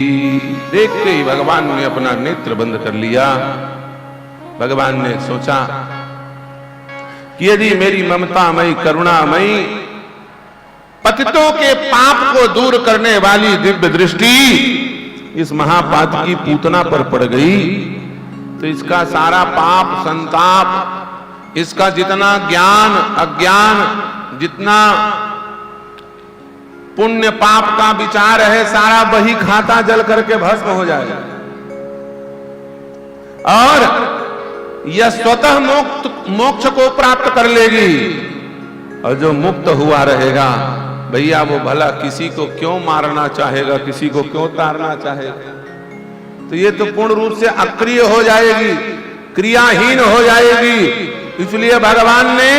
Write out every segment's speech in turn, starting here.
देखते ही भगवान ने अपना नेत्र बंद कर लिया। भगवान ने सोचा कि यदि मेरी ममतामयी करुणामयी पतितों के पाप को दूर करने वाली दिव्य दृष्टि इस महापातकी पूतना पर पड़ गई तो इसका सारा पाप संताप, इसका जितना ज्ञान अज्ञान, जितना पुण्य पाप का विचार है, सारा वही खाता जल करके भस्म हो जाएगा और यह स्वतः मोक्ष को प्राप्त कर लेगी। और जो मुक्त हुआ रहेगा भैया वो भला किसी को क्यों मारना चाहेगा, किसी को क्यों तारना चाहेगा? तो ये तो पूर्ण रूप से अक्रिय हो जाएगी, क्रियाहीन हो जाएगी। इसलिए भगवान ने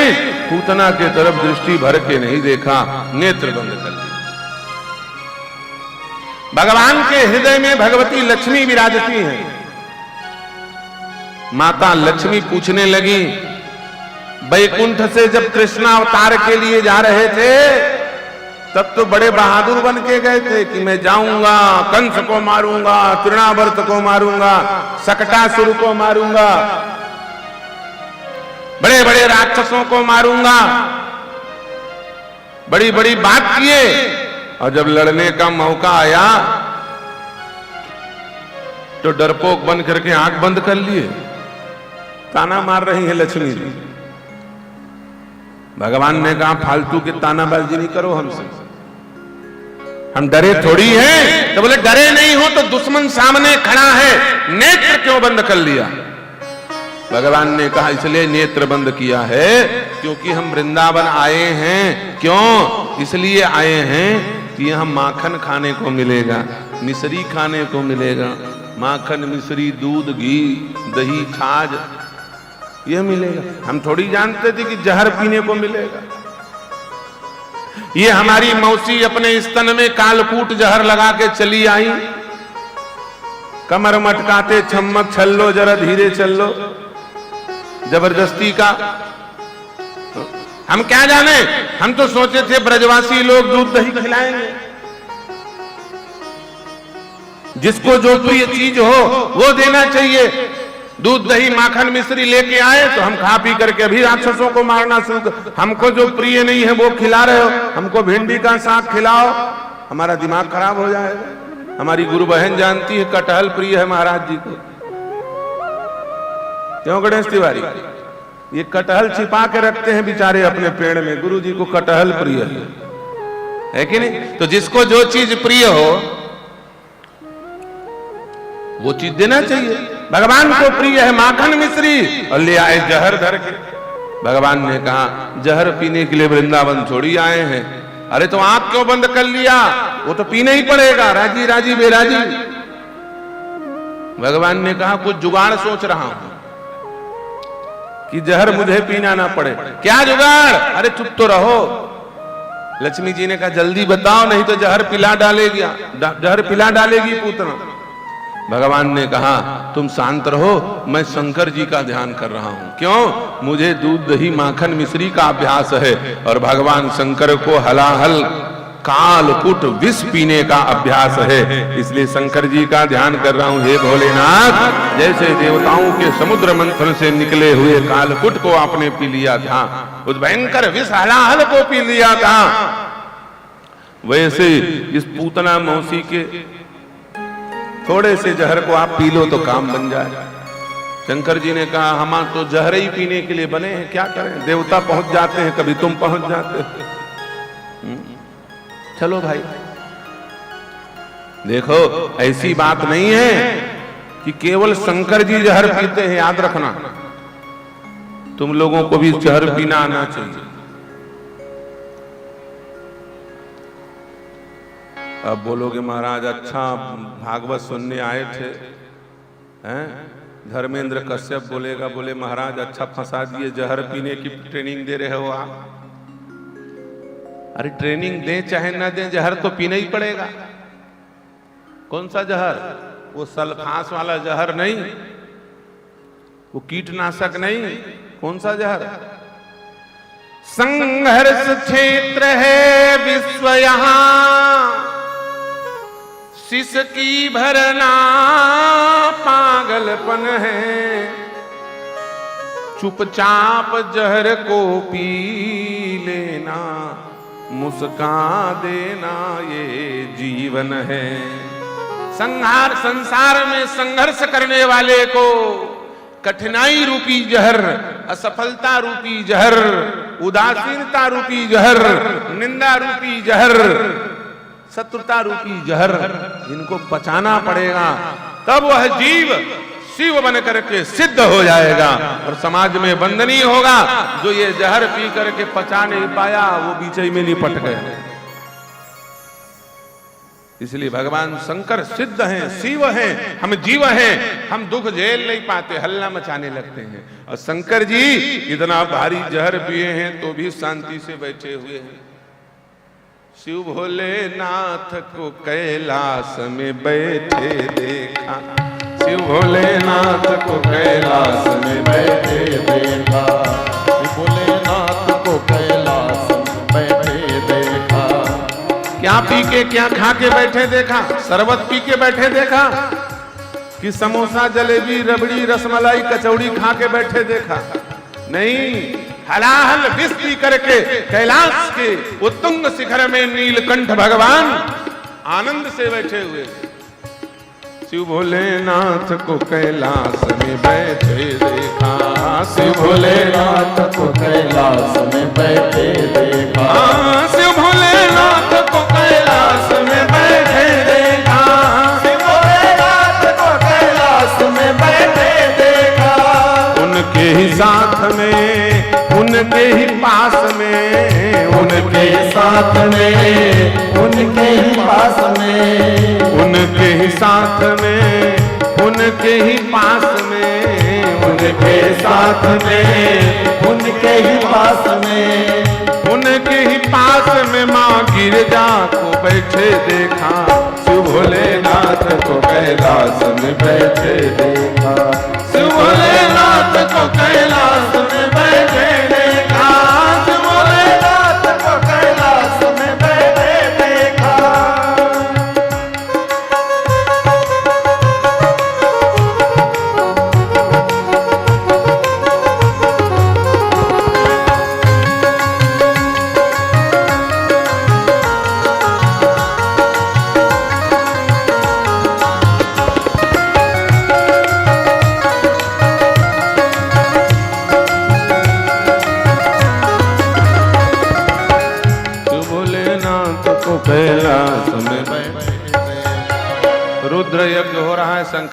पूतना के तरफ दृष्टि भर के नहीं देखा, नेत्र बंद कर दिया। भगवान के हृदय में भगवती लक्ष्मी विराजती हैं। माता लक्ष्मी पूछने लगी, वैकुंठ से जब कृष्ण अवतार के लिए जा रहे थे तब तो बड़े बहादुर बन के गए थे कि मैं जाऊंगा, कंस को मारूंगा, तृणावर्त को मारूंगा, शकटासुर को मारूंगा, बड़े बड़े राक्षसों को मारूंगा, बड़ी बड़ी बात किए। और जब लड़ने का मौका आया तो डरपोक बन करके आंख बंद कर लिए। ताना मार रही है लक्ष्मी जी। भगवान ने कहा फालतू की तानाबाजी नहीं करो हमसे, हम डरे थोड़ी हैं। तो बोले डरे नहीं हो तो दुश्मन सामने खड़ा है, नेत्र क्यों बंद कर लिया? भगवान ने कहा इसलिए नेत्र बंद किया है क्योंकि हम वृंदावन आए हैं। क्यों? इसलिए आए हैं कि यहां माखन खाने को मिलेगा, मिश्री खाने को मिलेगा, माखन मिश्री दूध घी दही छाछ यह मिलेगा। हम थोड़ी जानते थे कि जहर पीने को मिलेगा। ये हमारी मौसी अपने स्तन में कालकूट जहर लगा के चली आई, कमर मटकाते छम्मक छल्लो जरा धीरे चलो, जबरदस्ती का। हम क्या जाने, हम तो सोचे थे ब्रजवासी लोग दूध दही खिलाएंगे, जिसको जो प्रिय चीज हो वो देना चाहिए। दूध दही माखन मिश्री लेके आए तो हम खा पी करके अभी राक्षसों को मारना शुरू कर। हमको जो प्रिय नहीं है वो खिला रहे हो, हमको भिंडी का साग खिलाओ, हमारा दिमाग खराब हो जाएगा। हमारी गुरु बहन जानती है कटहल प्रिय है महाराज जी को। क्यों गणेश तिवारी? ये कटहल छिपा के रखते हैं बेचारे अपने पेड़ में, गुरु जी को कटहल प्रिय है कि नहीं? तो जिसको जो चीज प्रिय हो वो चीज देना चाहिए। भगवान को प्रिय है माखन मिश्री और ले आए जहर धर के। भगवान ने कहा जहर पीने के लिए वृंदावन छोड़ी आए हैं। अरे तो आंख क्यों बंद कर लिया? वो तो पीना ही पड़ेगा, राजी राजी बेराजी। भगवान ने कहा कुछ जुगाड़ सोच रहा हूं कि जहर मुझे पीना ना पड़े। क्या जुगाड़? अरे चुप तो रहो। लक्ष्मी जी ने कहा जल्दी बताओ नहीं तो जहर पिला डालेगी, जहर पिला डालेगी पूतना। भगवान ने कहा तुम शांत रहो, मैं शंकर जी का ध्यान कर रहा हूं। क्यों? मुझे दूध दही माखन मिश्री का अभ्यास है और भगवान शंकर को हलाहल कालकूट विष पीने का अभ्यास है, इसलिए शंकर जी का ध्यान कर रहा हूं। हे भोलेनाथ, जैसे देवताओं के समुद्र मंथन से निकले हुए कालकूट को आपने पी लिया था, उस भयंकर विष हलाहल को पी लिया था, वैसे इस पूतना मौसी के थोड़े से जहर को आप पी लो तो काम बन जाए। शंकर जी ने कहा हम तो जहर ही पीने के लिए बने हैं, क्या करें? देवता पहुंच जाते हैं, कभी तुम पहुंच जाते हो। चलो भाई, देखो ऐसी बात नहीं है कि केवल शंकर जी जहर पीते हैं, याद रखना तुम लोगों को भी जहर पीना आना चाहिए। अब बोलोगे महाराज अच्छा भागवत सुनने आए थे हैं? धर्मेंद्र कश्यप बोलेगा, बोले महाराज अच्छा फंसा दिए, जहर पीने की ट्रेनिंग दे रहे हो आप। अरे ट्रेनिंग दें चाहे ना दें, जहर तो पीना ही पड़ेगा। कौन सा जहर? वो सल्फास वाला जहर नहीं, वो कीटनाशक नहीं। कौन सा जहर? संघर्ष क्षेत्र है विश्व यहां, सिसकी भरना पागलपन है, चुपचाप जहर को पी लेना, मुस्कान देना ये जीवन है। संसार में संघर्ष करने वाले को कठिनाई रूपी जहर, असफलता रूपी जहर, उदासीनता रूपी जहर, निंदा रूपी जहर, शत्रुता रूपी जहर, इनको पचाना पड़ेगा, तब वह जीव शिव बन करके सिद्ध हो जाएगा और समाज में वंदनीय होगा। जो ये जहर पी करके पचा नहीं पाया वो बीच में लिपट गए। इसलिए भगवान शंकर सिद्ध हैं, शिव हैं, हम जीव हैं, हम दुख झेल नहीं पाते, हल्ला मचाने लगते हैं। और शंकर जी इतना भारी जहर पिए हैं तो भी शांति से बैठे हुए हैं। शिव भोलेनाथ को कैलाश में बैठे देखा, शिव भोलेनाथ को कैलाश में बैठे देखा, शिव भोलेनाथ को कैलाश में बैठे देखा। क्या पी के क्या खा के बैठे देखा? शरबत पी के बैठे देखा कि समोसा जलेबी रबड़ी रसमलाई कचौड़ी खा के बैठे देखा? नहीं, हलाहल विष पी करके कैलाश के उत्तुंग शिखर में नीलकंठ भगवान आनंद से बैठे हुए। शिव भोलेनाथ को कैलाश में बैठे देखा, शिव भोलेनाथ को कैलाश में बैठे देखा, शिव भोलेनाथ को कैलाश में बैठे देखा, शिव भोलेनाथ को कैलाश में बैठे देखा। उनके ही साथ में, उनके ही पास में, उनके ही साथ में, उनके ही पास में, उनके ही साथ में, उनके ही पास में, उनके साथ में, उनके ही पास में, उनके ही पास में माँ गिरजा को बैठे देखा, शिव भोलेनाथ को कैलाश में बैठे देखा, शिव भोलेनाथ को कैलाश में बैठे देखा, शिव भोलेनाथ को कैलाश में बैठे देखा। कैलाश में रुद्र यज्ञ हो रहा है।